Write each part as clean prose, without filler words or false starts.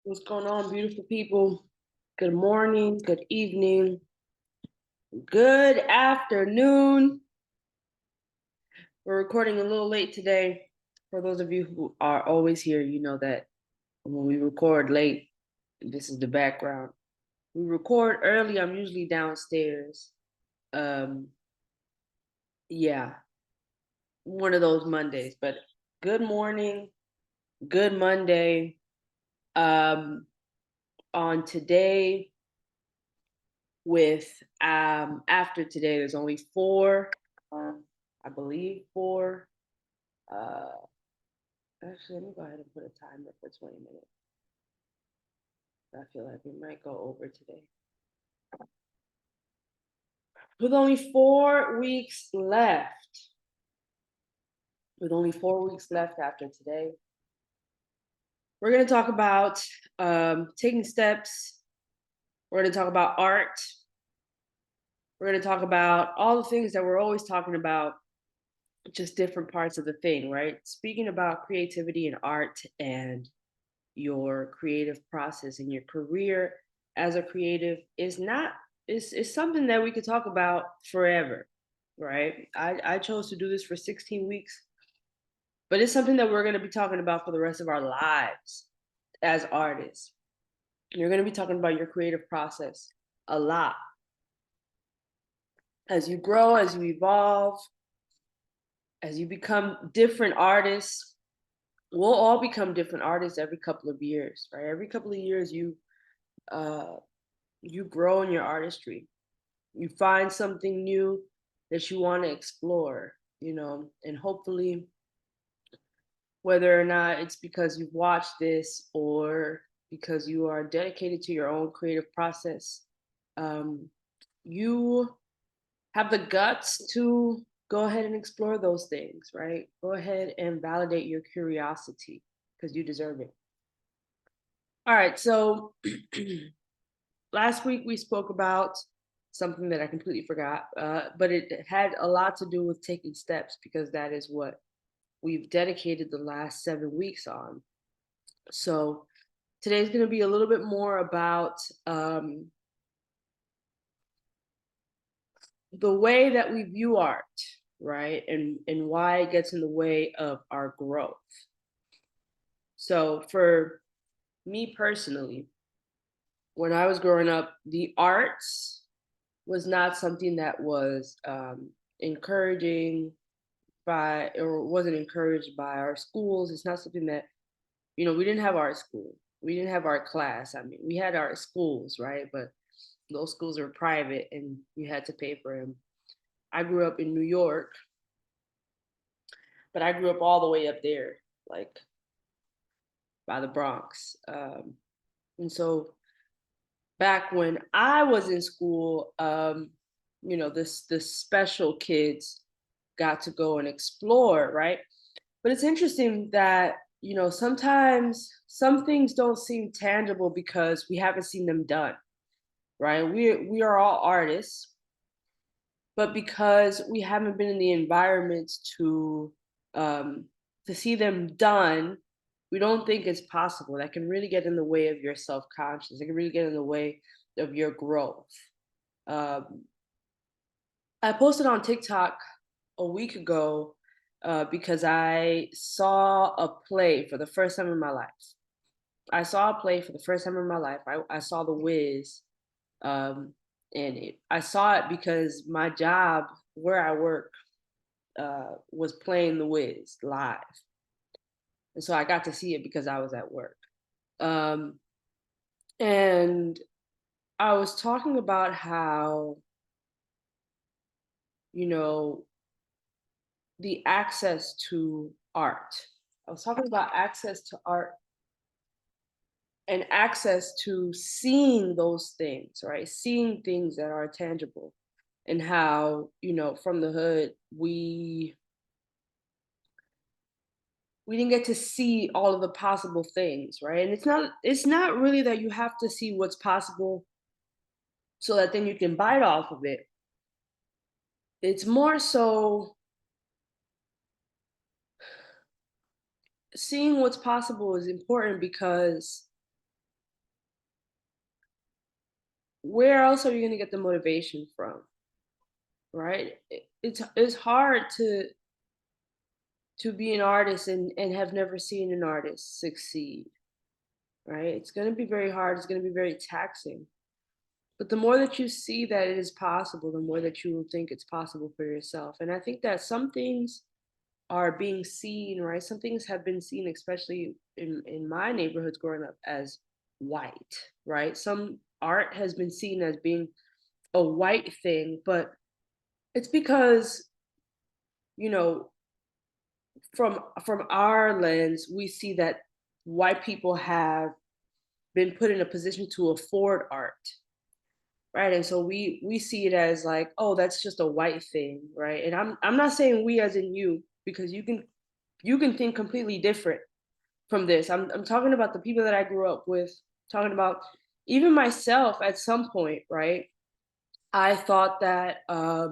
What's going on, beautiful people? Good morning, good evening, good afternoon. We're recording a little late today. For those of you who are always here, you know that when we record late, this is the background. We record early, I'm usually downstairs. Um, yeah, one of those Mondays, but good morning, good Monday. Um, on today, with after today there's only four, I believe four, uh actually let me go ahead and put a timer for 20 minutes. I feel like we might go over today. With only 4 weeks left, after today, we're going to talk about taking steps. We're going to talk about art. We're going to talk about all the things that we're always talking about, just different parts of the thing, right? Speaking about creativity and art and your creative process and your career as a creative is not is something that we could talk about forever, right? I chose to do this for 16 weeks, but it's something that we're going to be talking about for the rest of our lives as artists. You're going to be talking about your creative process a lot as you grow, as you evolve, as you become different artists. We'll all become different artists every couple of years, right? Every couple of years uh you grow in your artistry. You find something new that you want to explore, and hopefully, whether or not it's because you've watched this or because you are dedicated to your own creative process, um, you have the guts to go ahead and explore those things, right? Go ahead and validate your curiosity because you deserve it. All right, so last week we spoke about something that I completely forgot, but it had a lot to do with taking steps because that is what we've dedicated the last 7 weeks on. So today's going to be a little bit more about the way that we view art, right, and why it gets in the way of our growth. So for me personally, when I was growing up, the arts was not something that was encouraging by or wasn't encouraged by our schools. It's not something that, we didn't have art school. We didn't have art class. I mean, we had art schools, right? But those schools were private and you had to pay for them. I grew up in New York, but I grew up all the way up there, like by the Bronx. And so back when I was in school, this special kids got to go and explore, right? But it's interesting that, sometimes some things don't seem tangible because we haven't seen them done, right? We are all artists, but because we haven't been in the environments um, to see them done, we don't think it's possible. That can really get in the way of your self conscious. It can really get in the way of your growth. Um, I posted on TikTok a week ago because I saw a play for the first time in my life. I saw a play for the first time in my life. I saw The Wiz, and I saw it because my job where I work was playing The Wiz live, and so I got to see it because I was at work. Um, and I was talking about how, you know, the access to art. I was talking about access to art and access to seeing those things, right? Seeing things that are tangible, and how, from the hood, we didn't get to see all of the possible things, right? And it's not really that you have to see what's possible so that then you can bite off of it. It's more so seeing what's possible is important because where else are you going to get the motivation from, right? It's hard to be an artist and have never seen an artist succeed, right? It's going to be very hard. It's going to be very taxing. But the more that you see that it is possible, the more that you will think it's possible for yourself. And I think that some things are being seen, right? Some things have been seen, especially in my neighborhoods growing up, as white, right? Some art has been seen as being a white thing, but it's because, you know, from our lens, we see that white people have been put in a position to afford art, right? And so we see it as like, oh, that's just a white thing, right? And I'm not saying we as in you, because you can think completely different from this. I'm talking about the people that I grew up with, talking about even myself at some point, right? I thought that I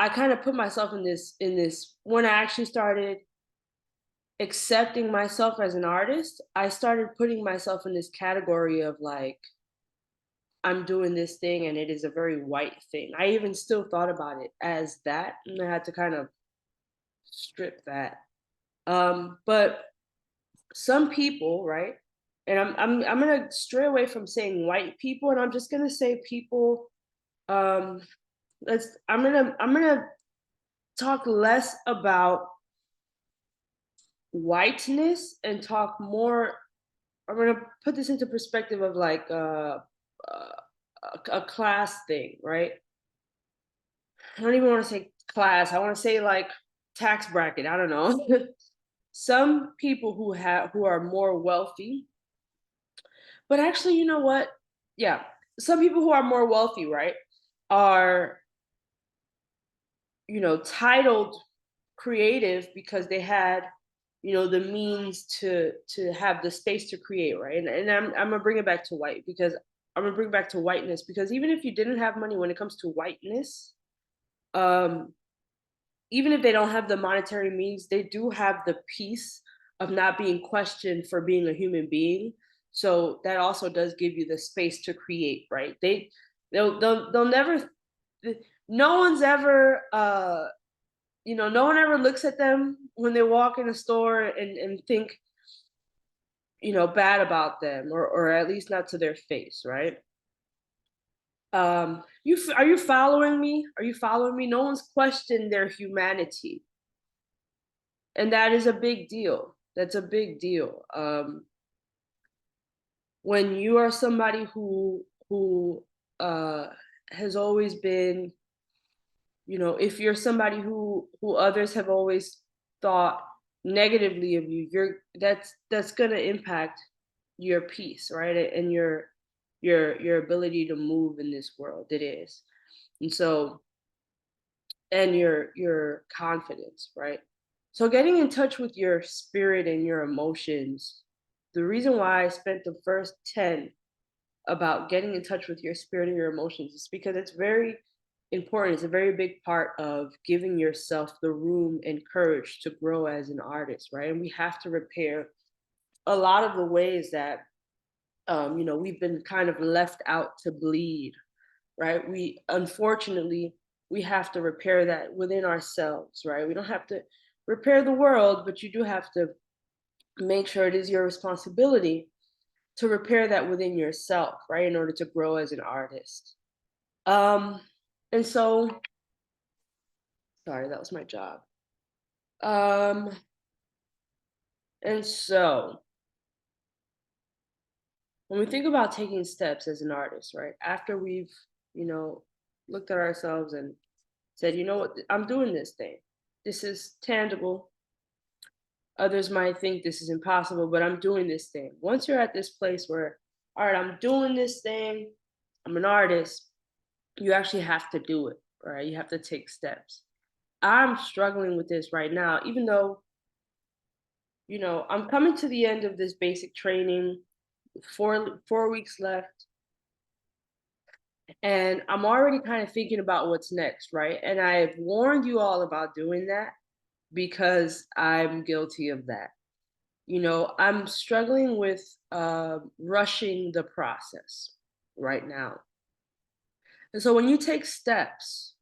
kind of put myself in this when I actually started accepting myself as an artist. I started putting myself in this category of like, I'm doing this thing and it is a very white thing. I even still thought about it as that, and I had to kind of strip that. But some people, right? And I'm gonna stray away from saying white people, and I'm just gonna say people. Um, I'm gonna talk less about whiteness and talk more. I'm gonna put this into perspective of like uh, a class thing, right? I don't even want to say class. I want to say like tax bracket. I don't know. Some people who are more wealthy, but actually, you know what? Yeah, some people who are more wealthy, right, are titled creative because they had the means to have the space to create, right? And I'm gonna bring it back to white because I'm gonna bring back to whiteness because even if you didn't have money when it comes to whiteness, um even if they don't have the monetary means, they do have the peace of not being questioned for being a human being. So that also does give you the space to create, right? They'll never. No one's ever no one ever looks at them when they walk in a store and think bad about them, or at least not to their face, right? Are you following me? Are you following me? No one's questioned their humanity, and that is a big deal. That's a big deal. When you are somebody who uh, has always been, if you're somebody who others have always thought negatively of you, that's gonna impact your peace, right? And your ability to move in this world. It is, and so and your confidence, right? So getting in touch with your spirit and your emotions. The reason why I spent the first 10 about getting in touch with your spirit and your emotions is because it's very important. It's a very big part of giving yourself the room and courage to grow as an artist, right? And we have to repair a lot of the ways that we've been kind of left out to bleed, right? We unfortunately we have to repair that within ourselves, right? We don't have to repair the world, but you do have to make sure it is your responsibility to repair that within yourself, right? In order to grow as an artist. Um, and so, sorry, that was my job. Um, and so, when we think about taking steps as an artist, right? After we've, you know, looked at ourselves and said, you know what, I'm doing this thing. This is tangible. Others might think this is impossible, but I'm doing this thing. Once you're at this place where, all right, I'm doing this thing, I'm an artist, you actually have to do it, right? You have to take steps. I'm struggling with this right now, even though, I'm coming to the end of this basic training, 4 weeks left, and I'm already kind of thinking about what's next, right? And I've warned you all about doing that because I'm guilty of that. I'm struggling with rushing the process. right now. And so when you take steps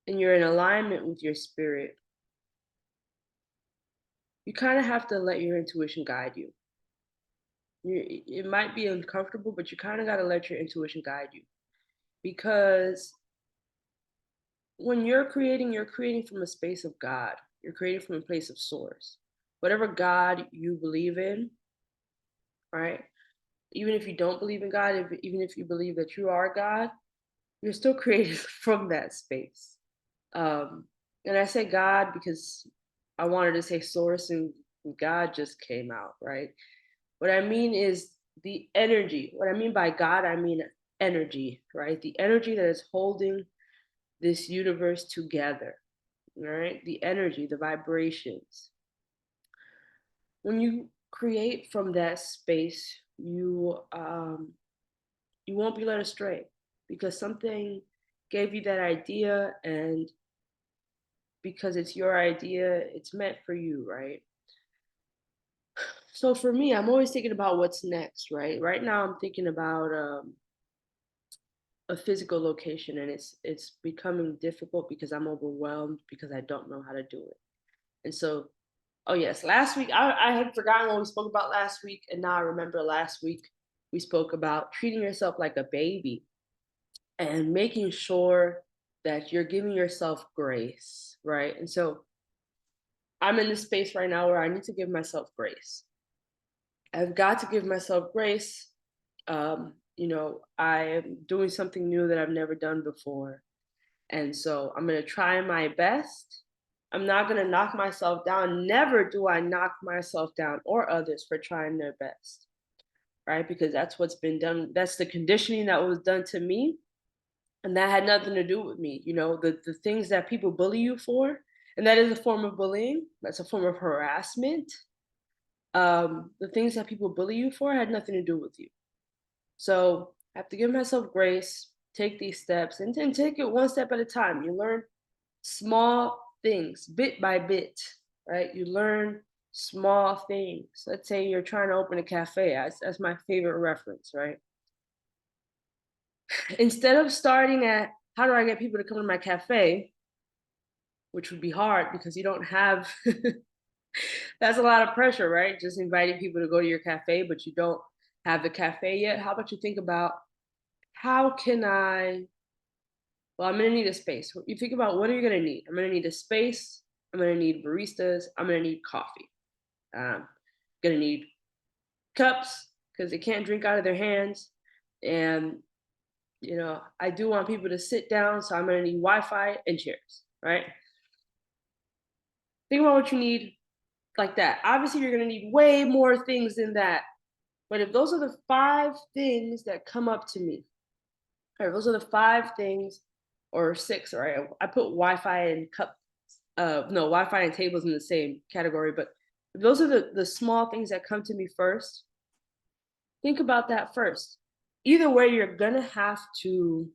and you're in alignment with your spirit, you kind of have to let your intuition guide you. It might be uncomfortable, but you kind of got to let your intuition guide you, because when you're creating from a space of God. You're creating from a place of source. Whatever God you believe in, right? Even if you don't believe in God, even if you believe that you are God, you're still created from that space. Um, and I say God because I wanted to say source, and God just came out, right? What I mean is the energy. What I mean by God, I mean energy, right? The energy that is holding this universe together, right? The energy, the vibrations. When you create from that space, you won't be led astray, because something gave you that idea, and because it's your idea, it's meant for you, right? So for me, I'm always thinking about what's next, right? Right now, I'm thinking about a physical location, and it's becoming difficult because I'm overwhelmed because I don't know how to do it. And so, oh yes, last week I had forgotten what we spoke about last week, and now I remember last week we spoke about treating yourself like a baby and making sure that you're giving yourself grace, right? And so I'm in this space right now where I need to give myself grace. I've got to give myself grace. I am doing something new that I've never done before. And so I'm going to try my best. I'm not going to knock myself down. Never do I knock myself down or others for trying their best, right? Because that's what's been done. That's the conditioning that was done to me. And that had nothing to do with me. The things that people bully you for, and that is a form of bullying, that's a form of harassment. The things that people bully you for had nothing to do with you. So I have to give myself grace, take these steps, and then take it one step at a time. You learn small things bit by bit, right? You learn small things. Let's say you're trying to open a cafe. That's my favorite reference, right? Instead of starting at how do I get people to come to my cafe, which would be hard because you don't have that's a lot of pressure, right? Just inviting people to go to your cafe, but you don't have the cafe yet. How about you think about how can I well, I'm gonna need a space. You think about what are you gonna need? I'm gonna need a space, I'm gonna need baristas, I'm gonna need coffee. Gonna need cups because they can't drink out of their hands. And I do want people to sit down, so I'm gonna need Wi-Fi and chairs, right? Think about what you need like that. Obviously, you're gonna need way more things than that. But if those are the 5 things that come up to me, or those are the 5 things, or 6, right? I put Wi-Fi and no, Wi-Fi and tables in the same category, but if those are the small things that come to me first, think about that first. Either way, you're gonna have to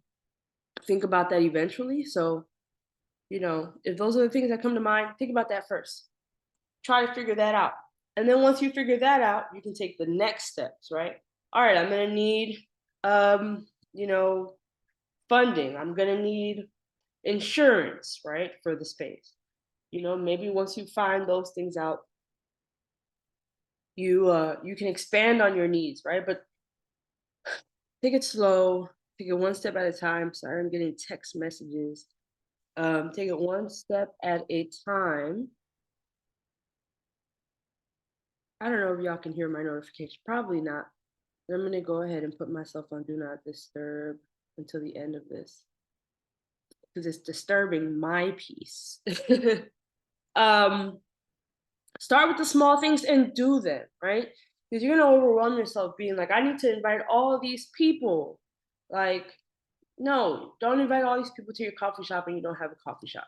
think about that eventually. So, if those are the things that come to mind, think about that first. Try to figure that out. And then once you figure that out, you can take the next steps, right? All right, I'm gonna need you know, funding. I'm gonna need insurance, right, for the space. Maybe once you find those things out, you can expand on your needs, right? But take it slow, take it one step at a time. Sorry, I'm getting text messages. Take it one step at a time. I don't know if y'all can hear my notification. Probably not. But I'm gonna go ahead and put myself on do not disturb until the end of this because it's disturbing my peace. um, Start with the small things and do them, right? Because you're gonna overwhelm yourself being like, I need to invite all these people. Like, no, don't invite all these people to your coffee shop and you don't have a coffee shop.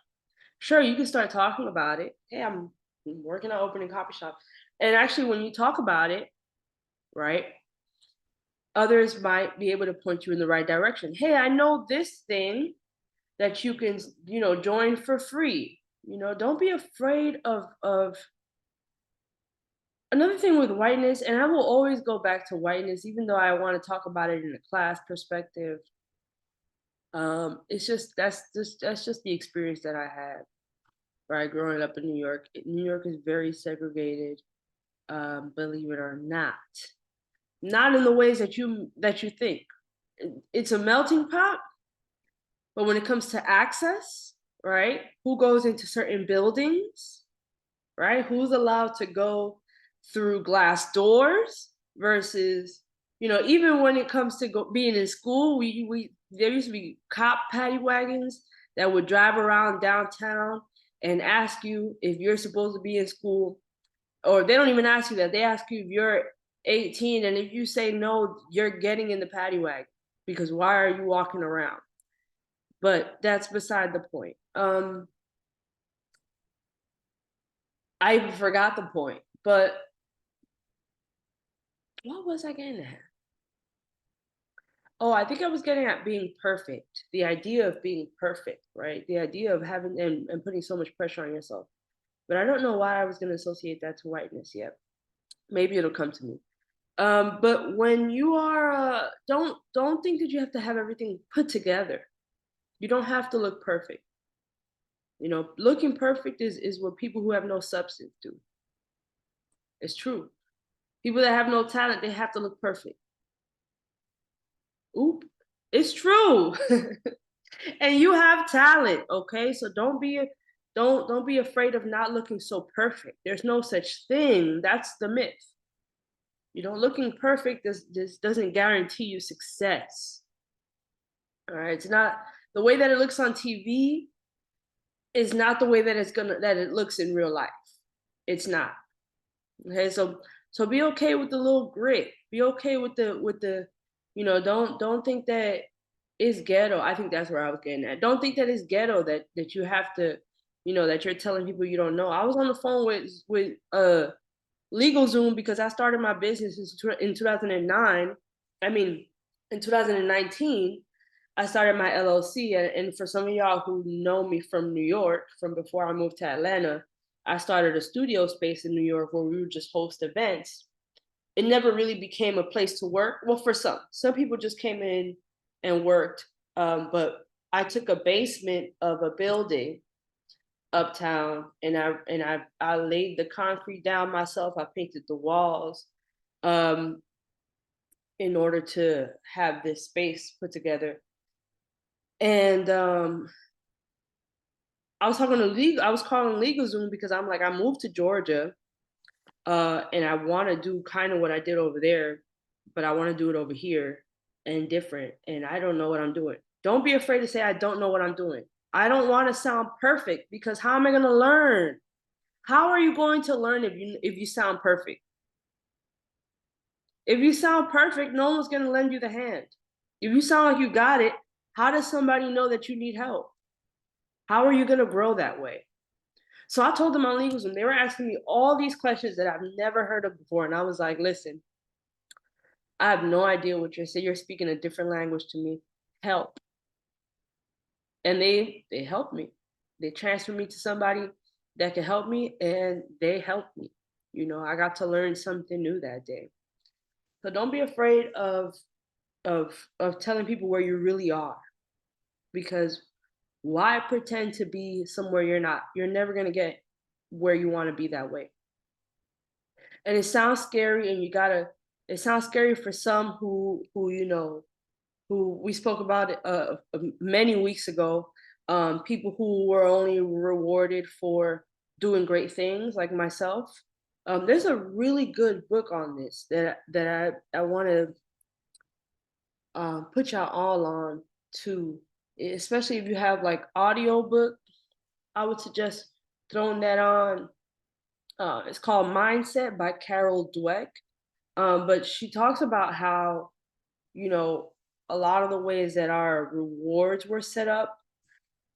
Sure, you can start talking about it. Hey, I'm working on opening a coffee shop. And actually, when you talk about it, right, others might be able to point you in the right direction. Hey, I know this thing that you can, join for free. Don't be afraid of Another thing with whiteness, and I will always go back to whiteness, even though I want to talk about it in a class perspective. It's just that's just the experience that I had, right? Growing up in New York. New York is very segregated, believe it or not. Not in the ways that you think. It's a melting pot, but when it comes to access, right? Who goes into certain buildings, right? Who's allowed to go through glass doors versus, even when it comes to being in school, we there used to be cop paddy wagons that would drive around downtown and ask you if you're supposed to be in school, or they don't even ask you that. They ask you if you're 18, and if you say no, you're getting in the paddy wagon because why are you walking around? But that's beside the point. I forgot the point, but what was I getting at? Oh, I think I was getting at being perfect. The idea of being perfect, right? The idea of having and putting so much pressure on yourself. But I don't know why I was going to associate that to whiteness yet. Maybe it'll come to me. But when you are, don't think that you have to have everything put together. You don't have to look perfect. Looking perfect is what people who have no substance do. It's true. People that have no talent, they have to look perfect. Oop, it's true. And you have talent, okay? So don't be afraid of not looking so perfect. There's no such thing. That's the myth. Looking perfect this doesn't guarantee you success. All right, it's not the way that it looks on TV is not the way that it looks in real life. It's not. Okay, so be okay with the little grit. Be okay with the don't think that it's ghetto. I think that's where I was getting at. Don't think that it's ghetto that you have to, that you're telling people you don't know. I was on the phone with LegalZoom because I started my business in 2009. I mean, in 2019, I started my LLC. And for some of y'all who know me from New York, from before I moved to Atlanta, I started a studio space in New York where we would just host events. It never really became a place to work. Well, for some people just came in and worked. But I took a basement of a building uptown, and I laid the concrete down myself. I painted the walls, in order to have this space put together. And I was calling LegalZoom because I'm like, I moved to Georgia, and I want to do kind of what I did over there, but I want to do it over here and different. And I don't know what I'm doing. Don't be afraid to say I don't know what I'm doing. I don't want to sound perfect because how am I going to learn? How are you going to learn if you sound perfect? If you sound perfect, no one's going to lend you the hand. If you sound like you got it, how does somebody know that you need help? How are you going to grow that way? So I told them on LegalZoom, they were asking me all these questions that I've never heard of before. And I was like, listen, I have no idea what you're saying. You're speaking a different language to me. Help. And they helped me. They transferred me to somebody that could help me, and they helped me. I got to learn something new that day. So don't be afraid of telling people where you really are, because why pretend to be somewhere you're not? You're never gonna get where you want to be that way. And it sounds scary, and it sounds scary for some who we spoke about it many weeks ago. People who were only rewarded for doing great things, like myself. There's a really good book on this that I want to put y'all all on too, especially if you have like audiobook. I would suggest throwing that on. It's called Mindset by Carol Dweck. But she talks about how, you know, a lot of the ways that our rewards were set up,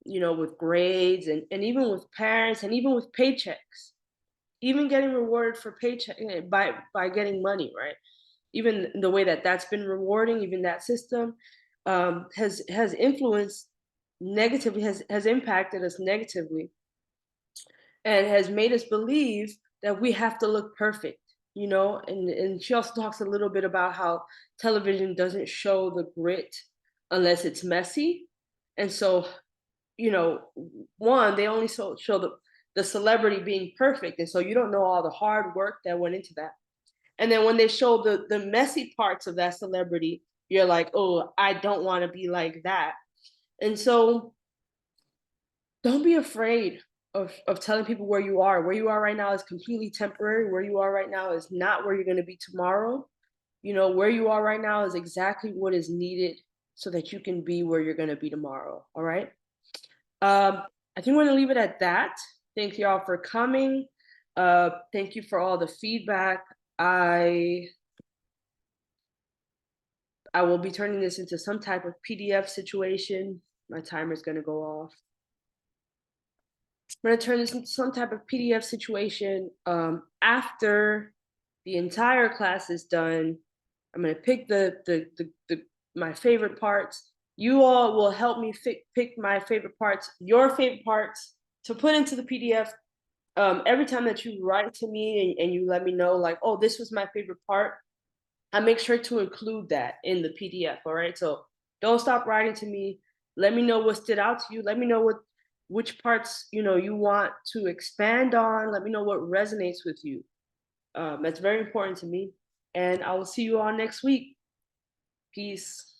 with grades and even with parents and even with paychecks, even getting rewarded for paycheck by getting money, right? Even the way that that's been rewarding, even that system has influenced negatively, has impacted us negatively, and has made us believe that we have to look perfect. and she also talks a little bit about how television doesn't show the grit unless it's messy. And so, one, they only show the celebrity being perfect. And so you don't know all the hard work that went into that. And then when they show the messy parts of that celebrity, you're like, oh, I don't want to be like that. And so don't be afraid of telling people where you are. Where you are right now is completely temporary. Where you are right now is not where you're going to be tomorrow. Where you are right now is exactly what is needed so that you can be where you're going to be tomorrow. All right. I think we're going to leave it at that. Thank you all for coming. Thank you for all the feedback. I will be turning this into some type of PDF situation. My timer is going to go off. I'm going to turn this into some type of PDF situation. After the entire class is done, I'm going to pick my favorite parts. You all will help me pick my favorite parts, your favorite parts, to put into the PDF. Every time that you write to me and you let me know, like, oh, this was my favorite part, I make sure to include that in the PDF. All right. So don't stop writing to me. Let me know what stood out to you. Let me know which parts you want to expand on. Let me know what resonates with you. That's very important to me. And I will see you all next week. Peace.